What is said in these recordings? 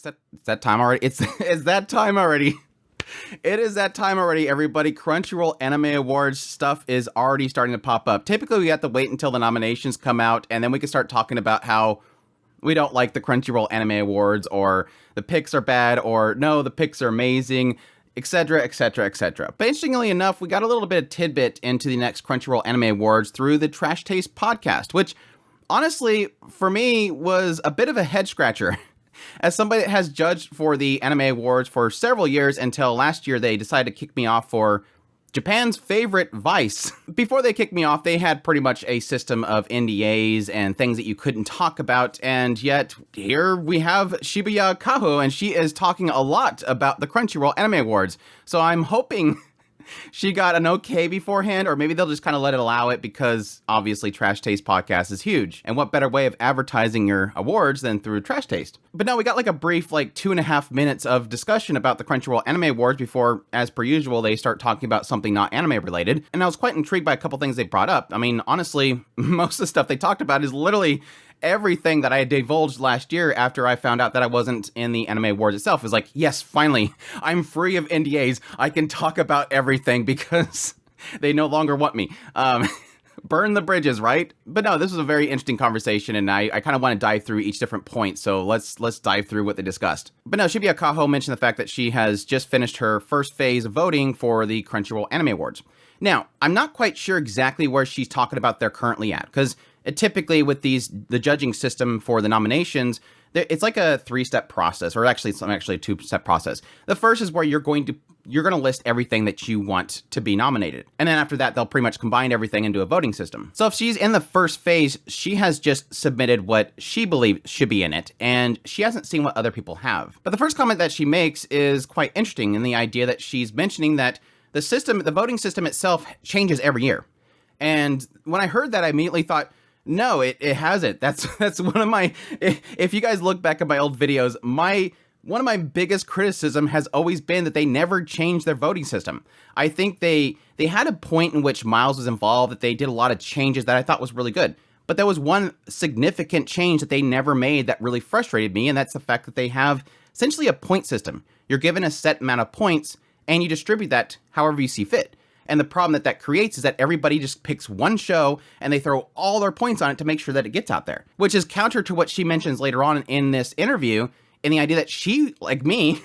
It's that time already. It's that time already. It is that time already, everybody. Crunchyroll Anime Awards stuff is already starting to pop up. Typically, we have to wait until the nominations come out, and then we can start talking about how we don't like the Crunchyroll Anime Awards, or the picks are bad, or no, the picks are amazing, etc., etc., etc. But interestingly enough, we got a little bit of tidbit into the next Crunchyroll Anime Awards through the Trash Taste podcast, which honestly, for me, was a bit of a head scratcher. As somebody that has judged for the Anime Awards for several years, until last year they decided to kick me off for Japan's favorite Vice. Before they kicked me off, they had pretty much a system of NDAs and things that you couldn't talk about, and yet here we have Shibuya Kaho, and she is talking a lot about the Crunchyroll Anime Awards. So I'm hoping she got an okay beforehand, or maybe they'll just kind of let it allow it, because obviously Trash Taste Podcast is huge. And what better way of advertising your awards than through Trash Taste? But no, we got like a brief 2.5 minutes of discussion about the Crunchyroll Anime Awards before, as per usual, they start talking about something not anime related. And I was quite intrigued by a couple things they brought up. I mean, honestly, most of the stuff they talked about is literally everything that I had divulged last year after I found out that I wasn't in the Anime Awards itself. Is like, yes, finally, I'm free of NDAs. I can talk about everything because they no longer want me. Burn the bridges, right? But no, this was a very interesting conversation, and I kind of want to dive through each different point, so let's dive through what they discussed. But no, Shibuya Kaho mentioned the fact that she has just finished her first phase of voting for the Crunchyroll Anime Awards. Now, I'm not quite sure exactly where she's talking about they're currently at, because typically with the judging system for the nominations, it's like a 3-step process, or actually it's actually a 2-step process. The first is where you're going to list everything that you want to be nominated. And then after that, they'll pretty much combine everything into a voting system. So if she's in the first phase, she has just submitted what she believes should be in it, and she hasn't seen what other people have. But the first comment that she makes is quite interesting, in the idea that she's mentioning that the voting system itself changes every year. And when I heard that, I immediately thought, no, it hasn't. That's one of my, if you guys look back at my old videos, one of my biggest criticism has always been that they never changed their voting system. I think they had a point in which Miles was involved, that they did a lot of changes that I thought was really good. But there was one significant change that they never made that really frustrated me, and that's the fact that they have essentially a point system. You're given a set amount of points, and you distribute that however you see fit. And the problem that creates is that everybody just picks one show and they throw all their points on it to make sure that it gets out there, which is counter to what she mentions later on in this interview, in the idea that she, like me,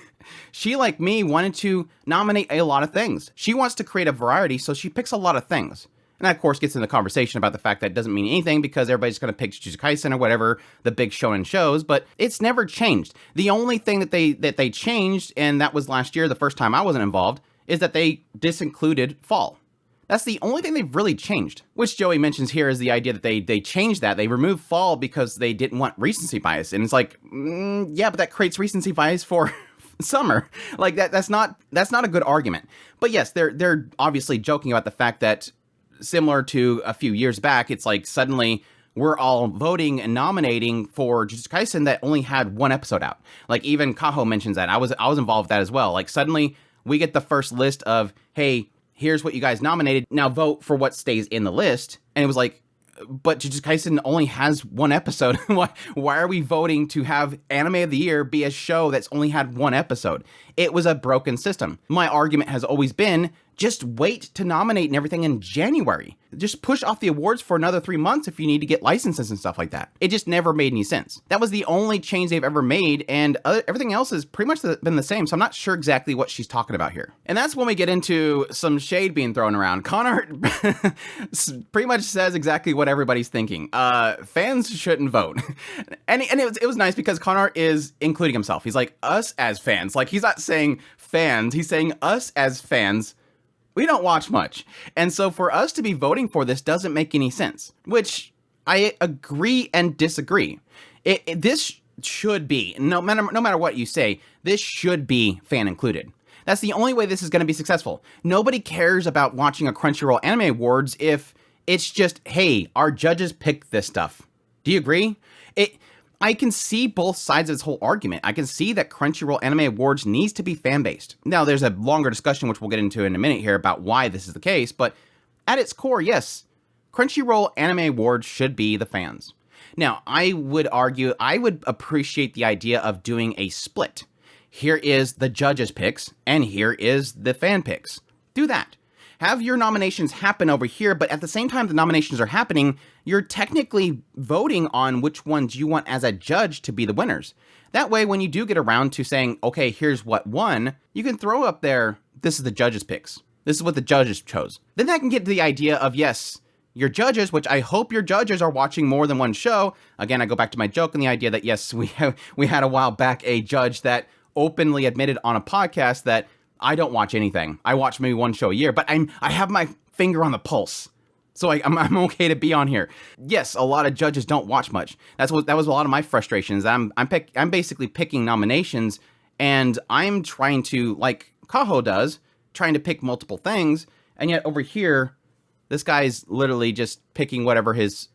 wanted to nominate a lot of things. She wants to create a variety, so she picks a lot of things. And that, of course, gets in the conversation about the fact that it doesn't mean anything because everybody's going to pick Jujutsu Kaisen or whatever the big shonen shows, but it's never changed. The only thing that they changed, and that was last year, the first time I wasn't involved, is that they disincluded fall. That's the only thing they've really changed, which Joey mentions here is the idea that they changed that. They removed fall because they didn't want recency bias. And it's like, yeah, but that creates recency bias for summer. Like that's not a good argument. But yes, they're obviously joking about the fact that, similar to a few years back, it's like suddenly we're all voting and nominating for Jujutsu Kaisen that only had one episode out. Like even Kaho mentions that. I was involved with that as well. Like suddenly we get the first list of, hey, here's what you guys nominated. Now vote for what stays in the list. And it was like, but Jujutsu Kaisen only has one episode. Why are we voting to have Anime of the Year be a show that's only had one episode? It was a broken system. My argument has always been, just wait to nominate and everything in January. Just push off the awards for another 3 months if you need to get licenses and stuff like that. It just never made any sense. That was the only change they've ever made, and everything else has pretty much been the same, so I'm not sure exactly what she's talking about here. And that's when we get into some shade being thrown around. Connor pretty much says exactly what everybody's thinking. Fans shouldn't vote. and it was nice because Connor is including himself. He's like, us as fans. Like, he's not saying fans, he's saying us as fans. We don't watch much. And so for us to be voting for this doesn't make any sense, which I agree and disagree. This should be, no matter what you say, this should be fan included. That's the only way this is going to be successful. Nobody cares about watching a Crunchyroll Anime Awards if it's just, hey, our judges picked this stuff. Do you agree? I can see both sides of this whole argument. I can see that Crunchyroll Anime Awards needs to be fan-based. Now, there's a longer discussion, which we'll get into in a minute here, about why this is the case, but at its core, yes, Crunchyroll Anime Awards should be the fans. Now, I would argue, I would appreciate the idea of doing a split. Here is the judges' picks, and here is the fan picks. Do that. Have your nominations happen over here, but at the same time the nominations are happening, you're technically voting on which ones you want as a judge to be the winners. That way, when you do get around to saying, okay, here's what won, you can throw up there, this is the judges' picks. This is what the judges chose. Then that can get to the idea of, yes, your judges, which I hope your judges are watching more than one show. Again, I go back to my joke and the idea that, yes, we had a while back a judge that openly admitted on a podcast that I don't watch anything. I watch maybe one show a year, but I have my finger on the pulse. So I'm okay to be on here. Yes, a lot of judges don't watch much. That was a lot of my frustrations. I'm basically picking nominations, and I'm trying to, like Kaho does, trying to pick multiple things, and yet over here, this guy's literally just picking whatever his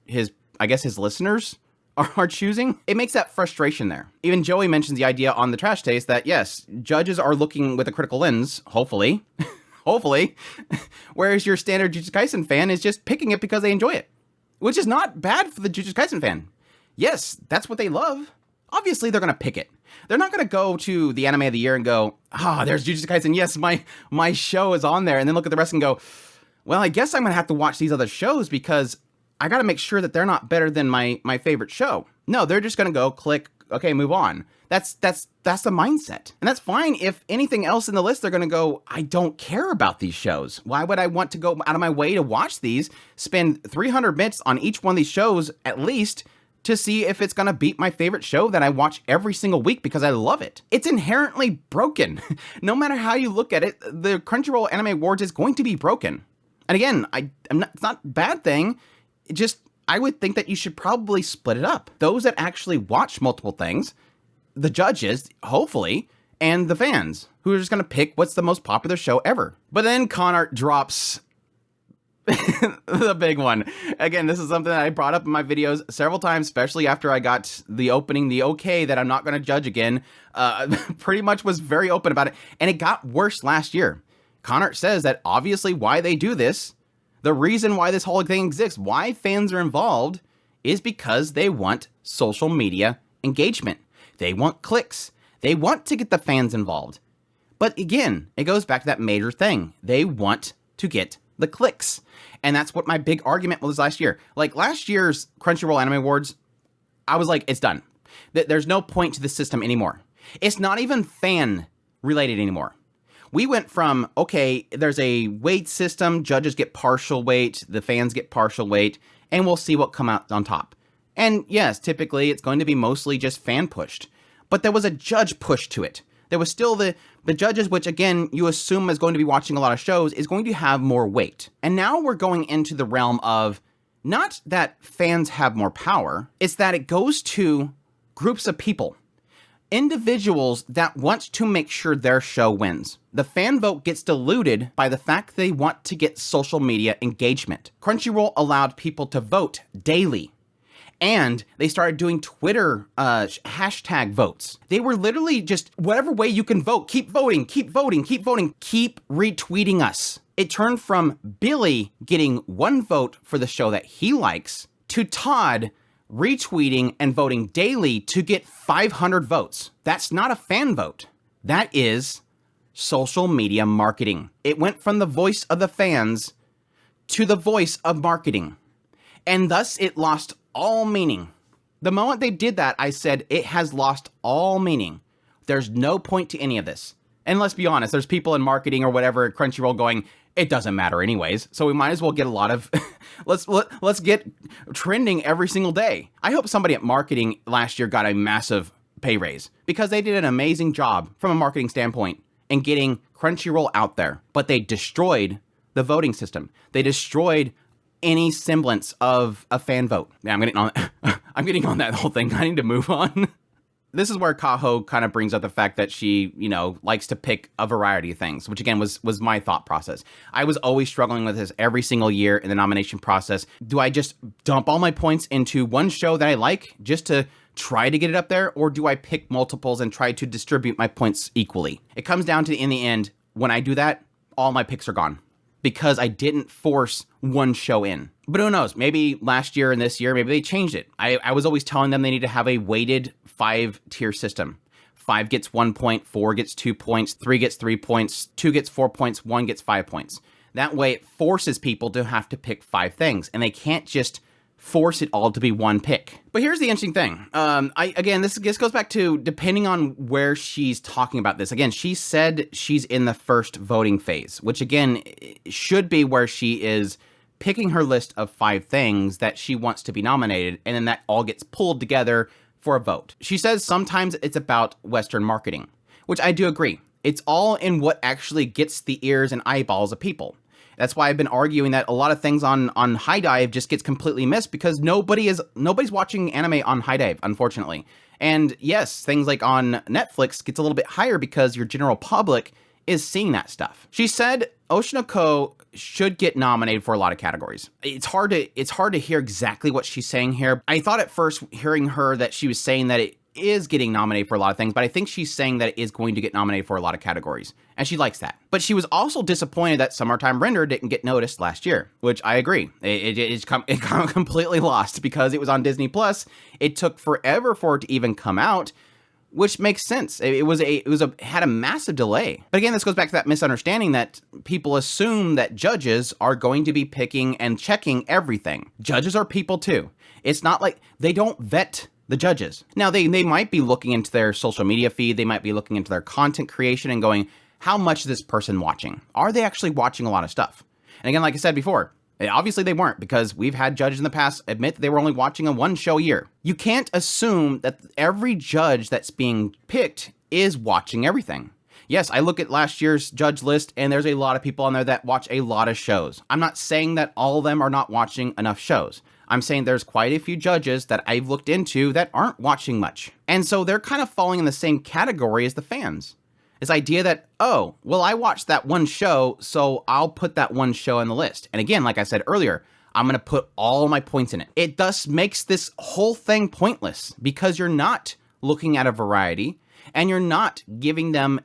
I guess his listeners are choosing. It makes that frustration there. Even Joey mentions the idea on the Trash Taste that, yes, judges are looking with a critical lens, hopefully, hopefully, whereas your standard Jujutsu Kaisen fan is just picking it because they enjoy it, which is not bad for the Jujutsu Kaisen fan. Yes, that's what they love. Obviously, they're going to pick it. They're not going to go to the anime of the year and go, there's Jujutsu Kaisen, yes, my show is on there, and then look at the rest and go, well, I guess I'm going to have to watch these other shows because I got to make sure that they're not better than my favorite show. No, they're just going to go click, okay, move on. That's the mindset. And that's fine. If anything else in the list, they're going to go, I don't care about these shows. Why would I want to go out of my way to watch these, spend 300 minutes on each one of these shows at least to see if it's going to beat my favorite show that I watch every single week because I love it. It's inherently broken. No matter how you look at it, the Crunchyroll Anime Awards is going to be broken. And again, it's not a bad thing. I would think that you should probably split it up. Those that actually watch multiple things, the judges, hopefully, and the fans, who are just going to pick what's the most popular show ever. But then Conart drops the big one. Again, this is something that I brought up in my videos several times, especially after I got the opening, the okay that I'm not going to judge again. Pretty much was very open about it, and it got worse last year. Conart says that obviously why they do this, the reason why this whole thing exists, why fans are involved, is because they want social media engagement. They want clicks. They want to get the fans involved. But again, it goes back to that major thing. They want to get the clicks. And that's what my big argument was last year. Like last year's Crunchyroll Anime Awards, I was like, it's done. There's no point to the system anymore. It's not even fan related anymore. We went from, okay, there's a weight system, judges get partial weight, the fans get partial weight, and we'll see what come out on top. And yes, typically it's going to be mostly just fan pushed. But there was a judge push to it. There was still the judges, which again, you assume is going to be watching a lot of shows, is going to have more weight. And now we're going into the realm of not that fans have more power, it's that it goes to groups of people. Individuals that want to make sure their show wins. The fan vote gets diluted by the fact they want to get social media engagement. Crunchyroll allowed people to vote daily, and they started doing Twitter hashtag votes. They were literally just whatever way you can vote, keep voting, keep voting, keep voting, keep retweeting us. It turned from Billy getting one vote for the show that he likes to Todd retweeting and voting daily to get 500 votes. That's not a fan vote. That is social media marketing. It went from the voice of the fans to the voice of marketing. And thus it lost all meaning. The moment they did that, I said, it has lost all meaning. There's no point to any of this. And let's be honest, there's people in marketing or whatever at Crunchyroll going, it doesn't matter anyways, so we might as well get a lot of, let's get trending every single day. I hope somebody at marketing last year got a massive pay raise because they did an amazing job from a marketing standpoint in getting Crunchyroll out there, but they destroyed the voting system. They destroyed any semblance of a fan vote. Yeah, I'm getting on that whole thing. I need to move on. This is where Kaho kind of brings up the fact that she, likes to pick a variety of things, which again was my thought process. I was always struggling with this every single year in the nomination process. Do I just dump all my points into one show that I like just to try to get it up there, or do I pick multiples and try to distribute my points equally? It comes down to, in the end, when I do that, all my picks are gone because I didn't force one show in. But who knows? Maybe last year and this year, maybe they changed it. I was always telling them they need to have a weighted 5-tier system. 5 gets 1 point, 4 gets 2 points, 3 gets 3 points, 2 gets 4 points, 1 gets 5 points. That way it forces people to have to pick 5 things, and they can't just force it all to be one pick. But here's the interesting thing. This goes back to depending on where she's talking about this. Again, she said she's in the first voting phase, which again should be where she is picking her list of 5 things that she wants to be nominated, and then that all gets pulled together for a vote. She says sometimes it's about Western marketing, which I do agree. It's all in what actually gets the ears and eyeballs of people. That's why I've been arguing that a lot of things on High Dive just gets completely missed because nobody's watching anime on High Dive, unfortunately. And yes, things like on Netflix gets a little bit higher because your general public is seeing that stuff. She said Oshinoko should get nominated for a lot of categories. It's hard to hear exactly what she's saying here. I thought at first hearing her that she was saying that it is getting nominated for a lot of things, but I think she's saying that it is going to get nominated for a lot of categories, and she likes that. But she was also disappointed that Summertime Render didn't get noticed last year, which I agree. It completely lost because it was on Disney Plus. It took forever for it to even come out, which makes sense. It had a massive delay. But again, this goes back to that misunderstanding that people assume that judges are going to be picking and checking everything. Judges are people too. It's not like they don't vet the judges. Now, they might be looking into their social media feed. They might be looking into their content creation and going, how much is this person watching? Are they actually watching a lot of stuff? And again, like I said before, obviously they weren't, because we've had judges in the past admit that they were only watching a 1 show a year. You can't assume that every judge that's being picked is watching everything. Yes, I look at last year's judge list and there's a lot of people on there that watch a lot of shows. I'm not saying that all of them are not watching enough shows. I'm saying there's quite a few judges that I've looked into that aren't watching much. And so they're kind of falling in the same category as the fans. This idea that, oh, well, I watched that 1 show, so I'll put that 1 show on the list. And again, like I said earlier, I'm going to put all my points in it. It thus makes this whole thing pointless because you're not looking at a variety and you're not giving them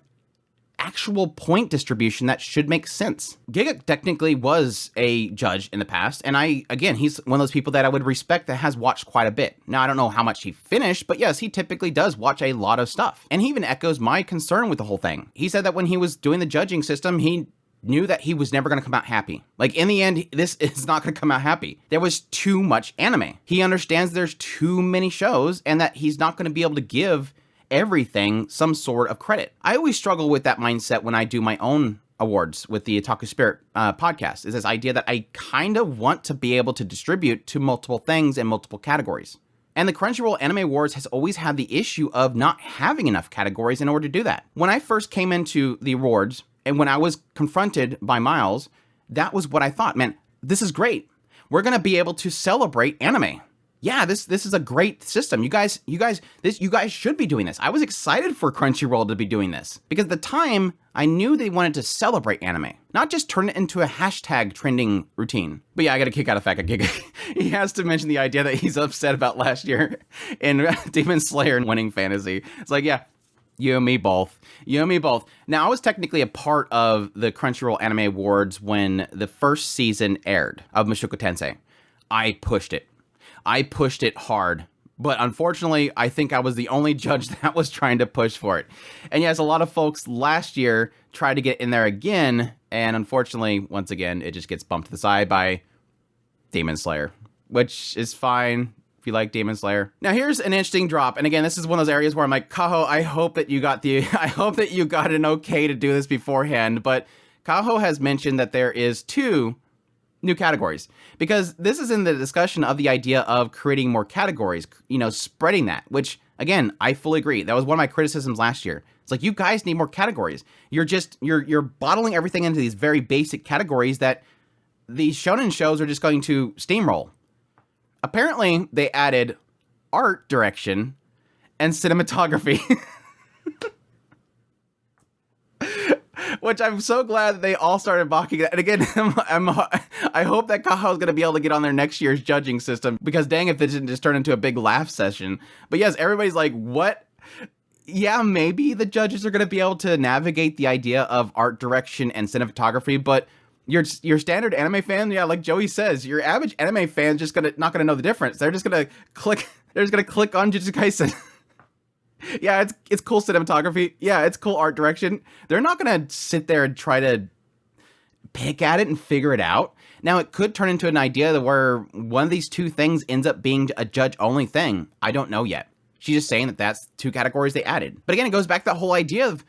actual point distribution that should make sense. Giga technically was a judge in the past, and he's one of those people that I would respect that has watched quite a bit. Now, I don't know how much he finished, but yes, he typically does watch a lot of stuff. And he even echoes my concern with the whole thing. He said that when he was doing the judging system, he knew that he was never going to come out happy. Like, in the end, this is not going to come out happy. There was too much anime. He understands there's too many shows and that he's not going to be able to give everything some sort of credit. I always struggle with that mindset when I do my own awards with the Otaku Spirit podcast, is this idea that I kind of want to be able to distribute to multiple things in multiple categories. And the Crunchyroll Anime Awards has always had the issue of not having enough categories in order to do that. When I first came into the awards, and when I was confronted by Miles, that was what I thought. Man, this is great. We're going to be able to celebrate anime. Yeah, this is a great system. You guys should be doing this. I was excited for Crunchyroll to be doing this because at the time I knew they wanted to celebrate anime, not just turn it into a hashtag trending routine. But yeah, I got a kick out of the fact that he has to mention the idea that he's upset about last year in Demon Slayer and winning fantasy. It's like, yeah, you and me both. You and me both. Now, I was technically a part of the Crunchyroll Anime Awards when the first season aired of Mushoku Tensei. I pushed it hard, but unfortunately, I think I was the only judge that was trying to push for it. And yes, a lot of folks last year tried to get in there again, and unfortunately, once again, it just gets bumped to the side by Demon Slayer, which is fine if you like Demon Slayer. Now, here's an interesting drop, and again, this is one of those areas where I'm like, Kaho, I hope that you got an okay to do this beforehand, but Kaho has mentioned that there is 2 new categories, because this is in the discussion of the idea of creating more categories, spreading that, which again, I fully agree. That was one of my criticisms last year. It's like, you guys need more categories. You're bottling everything into these very basic categories that these shonen shows are just going to steamroll. Apparently, they added art direction and cinematography. Which I'm so glad that they all started mocking that. And again, I hope that Kaho is going to be able to get on their next year's judging system, because dang if it didn't just turn into a big laugh session. But yes, everybody's like, what? Yeah, maybe the judges are going to be able to navigate the idea of art direction and cinematography, but Your standard anime fan, yeah, like Joey says, your average anime fan just not gonna know the difference. They're just gonna click. They're just gonna click on Jujutsu Kaisen. Yeah, it's cool cinematography. Yeah, it's cool art direction. They're not gonna sit there and try to pick at it and figure it out. Now, it could turn into an idea where one of these two things ends up being a judge-only thing. I don't know yet. She's just saying that that's two categories they added. But again, it goes back to that whole idea of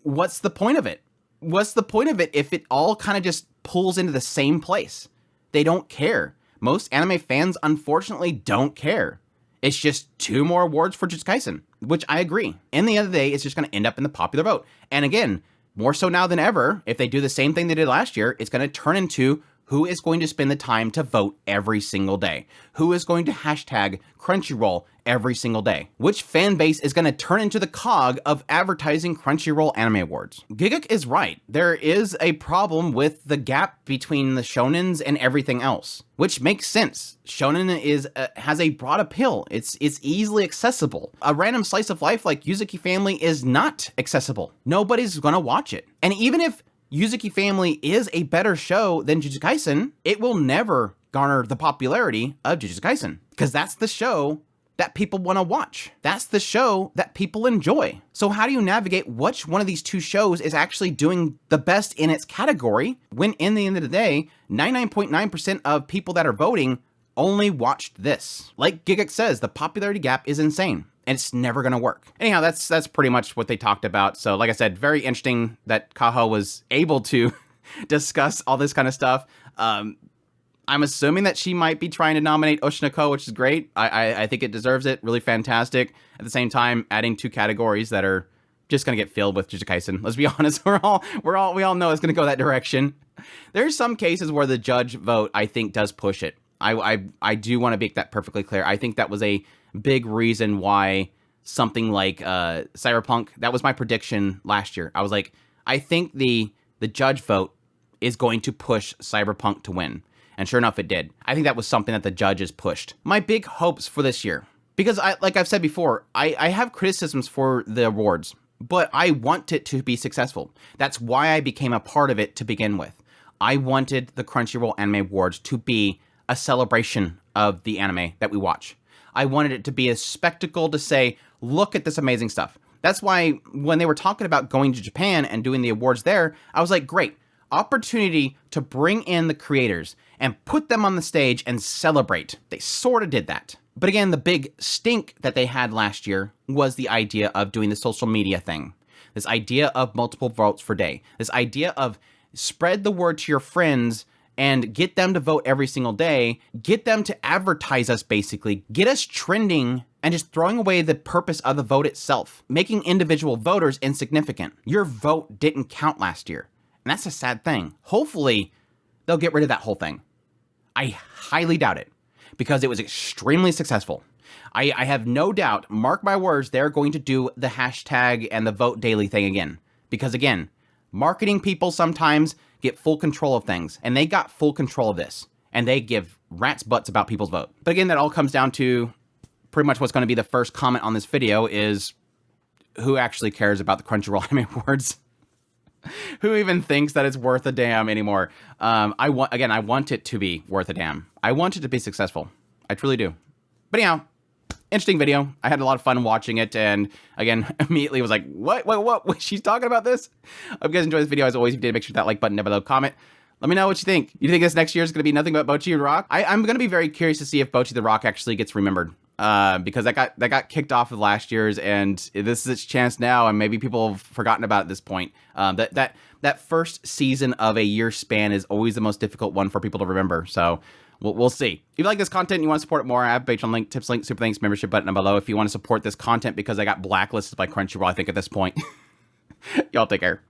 what's the point of it? What's the point of it if it all kind of just pulls into the same place? They don't care. Most anime fans, unfortunately, don't care. It's just 2 more awards for Jujutsu Kaisen, which I agree. In the end of the day, it's just going to end up in the popular vote. And again, more so now than ever, if they do the same thing they did last year, it's going to turn into who is going to spend the time to vote every single day? Who is going to hashtag Crunchyroll every single day? Which fan base is going to turn into the cog of advertising Crunchyroll Anime Awards? Giguk is right. There is a problem with the gap between the shonens and everything else, which makes sense. Shonen has a broad appeal. It's easily accessible. A random slice of life like Yuzuki Family is not accessible. Nobody's going to watch it. And even if Yuzuki Family is a better show than Jujutsu Kaisen, it will never garner the popularity of Jujutsu Kaisen, because that's the show that people want to watch. That's the show that people enjoy. So how do you navigate which one of these two shows is actually doing the best in its category when, in the end of the day, 99.9% of people that are voting only watched this? Like Giguk says, the popularity gap is insane. And it's never going to work. Anyhow, that's pretty much what they talked about. So like I said, very interesting that Kaho was able to discuss all this kind of stuff. I'm assuming that she might be trying to nominate Oshinoko, which is great. I think it deserves it. Really fantastic. At the same time, adding 2 categories that are just going to get filled with Jujutsu Kaisen. Let's be honest. We all know it's going to go that direction. There's some cases where the judge vote, I think, does push it. I do want to make that perfectly clear. I think that was a big reason why something like Cyberpunk, that was my prediction last year. I was like, I think the judge vote is going to push Cyberpunk to win. And sure enough, it did. I think that was something that the judges pushed. My big hopes for this year, because like I've said before, I have criticisms for the awards, but I want it to be successful. That's why I became a part of it to begin with. I wanted the Crunchyroll Anime Awards to be a celebration of the anime that we watch. I wanted it to be a spectacle to say, look at this amazing stuff. That's why when they were talking about going to Japan and doing the awards there, I was like, great, opportunity to bring in the creators and put them on the stage and celebrate. They sort of did that. But again, the big stink that they had last year was the idea of doing the social media thing. This idea of multiple votes per day. This idea of spread the word to your friends and get them to vote every single day, get them to advertise us basically, get us trending, and just throwing away the purpose of the vote itself, making individual voters insignificant. Your vote didn't count last year, and that's a sad thing. Hopefully, they'll get rid of that whole thing. I highly doubt it, because it was extremely successful. I have no doubt, mark my words, they're going to do the hashtag and the vote daily thing again. Because again, marketing people sometimes get full control of things, and they got full control of this, and they give rat's butts about people's vote. But again, that all comes down to pretty much what's going to be the first comment on this video is who actually cares about the Crunchyroll Anime Awards? Who even thinks that it's worth a damn anymore? I want it to be worth a damn. I want it to be successful. I truly do. But anyhow, interesting video. I had a lot of fun watching it, and again, immediately was like, what? She's talking about this? I hope you guys enjoyed this video. As always, if you did, make sure that like button down below, comment. Let me know what you think. You think this next year is going to be nothing but Bocchi and Rock? I'm going to be very curious to see if Bocchi the Rock actually gets remembered. Because that got kicked off of last year's, and this is its chance now, and maybe people have forgotten about it at this point. That first season of a year span is always the most difficult one for people to remember. So we'll see. If you like this content and you want to support it more, I have a Patreon link, tips link, super thanks, membership button down below if you want to support this content, because I got blacklisted by Crunchyroll, I think, at this point. Y'all take care.